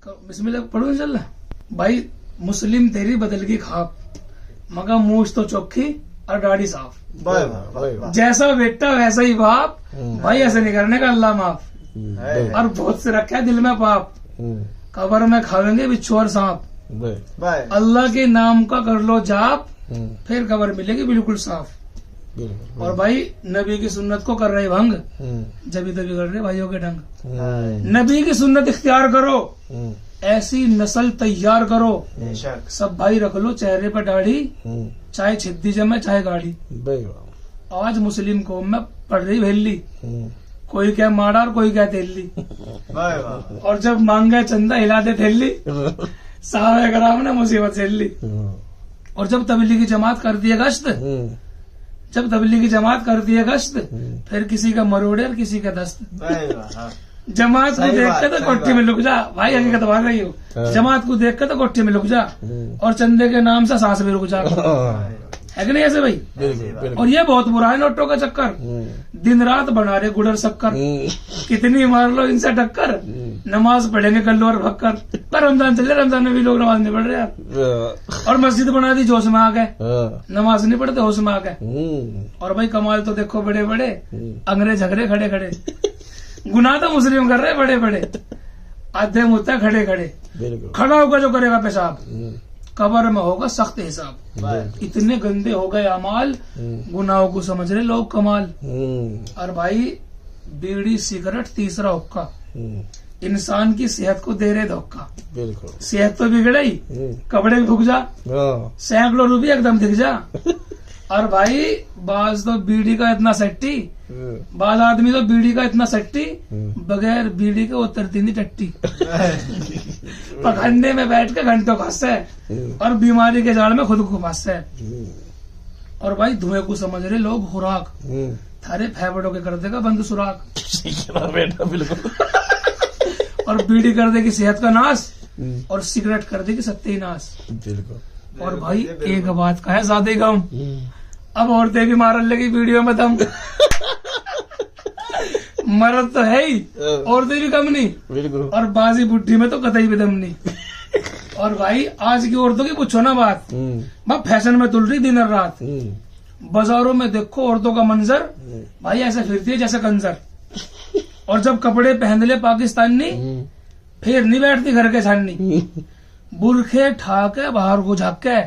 बिस्मिल्लाह पढ़ो इंशाल्लाह। भाई मुस्लिम तेरी बदल की खाप, मगर मूछ तो चौखी और दाढ़ी साफ। जैसा बेटा वैसा ही बाप, भाई ऐसे नहीं करने का अल्लाह माफ। और बहुत से रखा है दिल में पाप, कब्र में खाएंगे बिच्छू और सांप। अल्लाह के नाम का कर लो जाप, फिर कब्र मिलेगी बिल्कुल साफ। और भाई नबी की सुन्नत को कर रहे भंग, जब इधर बिगड़ रहे भाइयों के ढंग। नबी की सुन्नत इख्तियार करो, ऐसी नस्ल तैयार करो। सब भाई रख लो चेहरे पर दाढ़ी, चाहे छिद्दी जमे चाहे गाड़ी। आज मुस्लिम कौम में पड़ रही भेली, कोई क्या माड़ा और कोई क्या तेली। और जब मांगे चंदा हिला दे थेली, साहब कराम ने मुसीबत झेल ली। और जब तबलीगी जमात कर दिए गश्त, जब तबलीगी जमात कर दिए गश्त, फिर किसी का मरोड़े और किसी का दस्त। जमात को देख के तो कोठी में लुक जा, भाई हकीकत बात रही हो। जमात को देख के तो कोठी में लुक जा, और चंदे के नाम से सांस भी रुक जा, है कि नहीं ऐसे भाई। और ये बहुत बुरा है नोटों का चक्कर, दिन रात बना रहे गुड़र शक्कर। कितनी मार लो इनसे टक्कर, नमाज पढ़ेंगे कल्लू और भक्कर। पर रमजान चले, रमजान में भी लोग नमाज नहीं पढ़ रहे यार। और मस्जिद बना दी जोश में आ गए, नमाज नहीं पढ़ते होश में आ गए। और भाई कमाल तो देखो बड़े बड़े, अंग्रेज झगड़े खड़े खड़े। गुनाह तो मुस्लिम कर रहे बड़े बड़े, आधे मुद्दे खड़े खड़े। खड़ा होकर जो करेगा पेशाब, कब्र में होगा सख्त हिसाब। इतने गंदे हो गए अमाल, गुनाहों को समझ रहे लोग कमाल। और भाई बीड़ी सिगरेट तीसरा हुक्का, इंसान की सेहत को दे रहे धोखा। सेहत तो बिगड़े, कपड़े भी भुग जा, सैकड़ों रुपये एकदम दिख जा। और भाई बाज तो बीड़ी का इतना सट्टी, बाज आदमी तो बीड़ी का इतना सट्टी, बगैर बीड़ी के उतरती नहीं टट्टी। पखंडे में बैठ के घंटों फंसता है, और बीमारी के जाल में खुद को फंसता है। और भाई धुएं को समझ रहे लोग खुराक, थारे फेफड़ों के कर देगा बंद सुराख। बेटा बिल्कुल। और बीड़ी कर देगी सेहत का नाश, और सिगरेट कर देगी सत्यानाश। और भाई एक बात का है ज्यादा गम, अब औरतें भी मारने लगी वीडियो में दम। मर्द तो है ही, औरतें भी कम नहीं, और बाजी बुढ़ी में तो कतई भी दम नहीं। और भाई आज की औरतों की पूछो ना बात, मैं फैशन में तुल रही दिन और रात। बाजारों में देखो औरतों का मंजर, भाई ऐसे फिरती है जैसे कंजर। और जब कपड़े पहन ले पाकिस्तानी, फिर नहीं बैठती घर के छाननी। बुरखे ठाके बाहर को झाक के,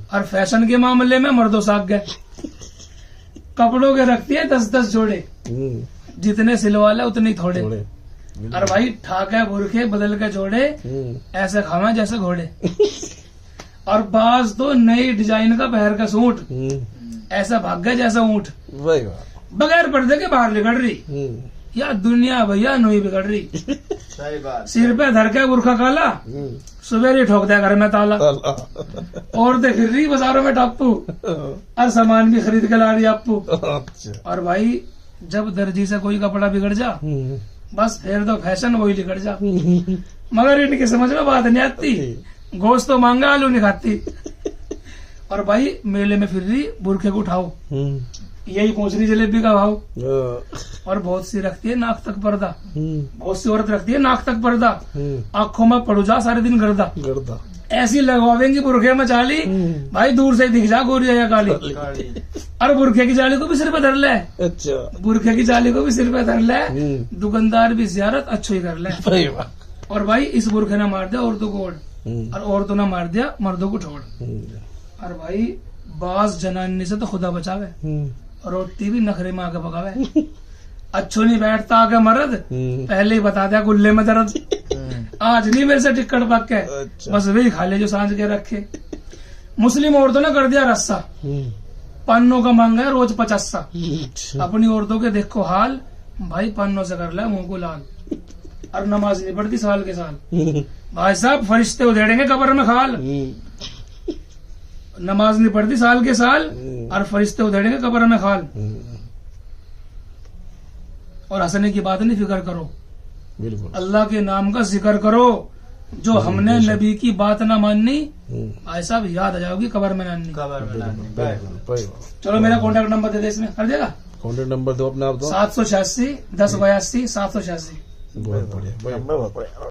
और फैशन के मामले में मर्दों साग गए। कपड़ों के रखती है 10-10 जोड़े, जितने सिलवाले उतने थोड़े। और भाई ठाके बुरखे बदल के जोड़े, ऐसे खावे जैसे घोड़े। और बाज तो नई डिजाइन का पहर का सूट, ऐसा भाग गए जैसा ऊंट। बगैर पर्दे के बाहर निकल रही, या दुनिया भैया नहीं बिगड़ रही। सही बात। सिर पे धर के बुरखा काला, सुबह ठोक दिया घर में ताला। औरतें फिर रही बाजारों में टापू, और सामान भी खरीद के ला रही आपू। और भाई जब दर्जी से कोई कपड़ा बिगड़ जा, बस फिर तो फैशन वही बिगड़ जा। मगर इनकी समझ में बात नहीं आती, गोश्त तो मांगा आलू नहीं खाती। और भाई मेले में फिर रही बुरखे को उठाओ, यही पहुंच रही जलेबी का भाव। और बहुत सी रखती है नाक तक पर्दा, बहुत सी औरत रखती है नाक तक पर्दा। आंखों में पड़ू जा सारे दिन गर्दा, ऐसी लगवावेंगी बुरखे में चाली, भाई दूर से दिख जा गोरी या काली। और बुरखे की जाली को भी सिर पे धर ले, अच्छा बुरखे की जाली को भी सिर पे धर ले, दुकानदार भी जियारत अच्छो ही कर ले। और भाई इस बुरखे ने मार दिया औरतों को ओढ़, और औरतों ने मार दिया मर्दों को ठोड़। और भाई बाज जनानी से तो खुदा बचावे, रोटी भी नखरे में आगे पकावे। अच्छो नहीं बैठता आगे मर्द, पहले ही बता दिया गुल्ले में दर्द। आज नहीं मेरे से टिक्कट पक के, बस वही खा ले जो सांझ के रखे। मुस्लिम औरतों ने कर दिया रस्सा, पन्नों का मांगा है रोज 50। अपनी औरतों के देखो हाल, भाई पन्नों से कर ले मुंह को लाल। और नमाज नहीं पढ़ती साल के साल, भाई साहब फरिश्ते उधेड़ेंगे कब्र में खाल। नमाज नहीं पढ़ती साल के साल, और फरिश्ते उधेड़ेंगे कब्र में खाल। और हंसने की बात नहीं, फिक्र करो, अल्लाह के नाम का जिक्र करो। जो हमने नबी की बात ना माननी, भाई साहब याद आ जाओगी कब्र में नानी। चलो मेरा कॉन्टेक्ट नंबर दे दे, इसमें कर देगा। कॉन्टेक्ट नंबर दो अपना आप, 786 1082 786। बहुत बढ़िया।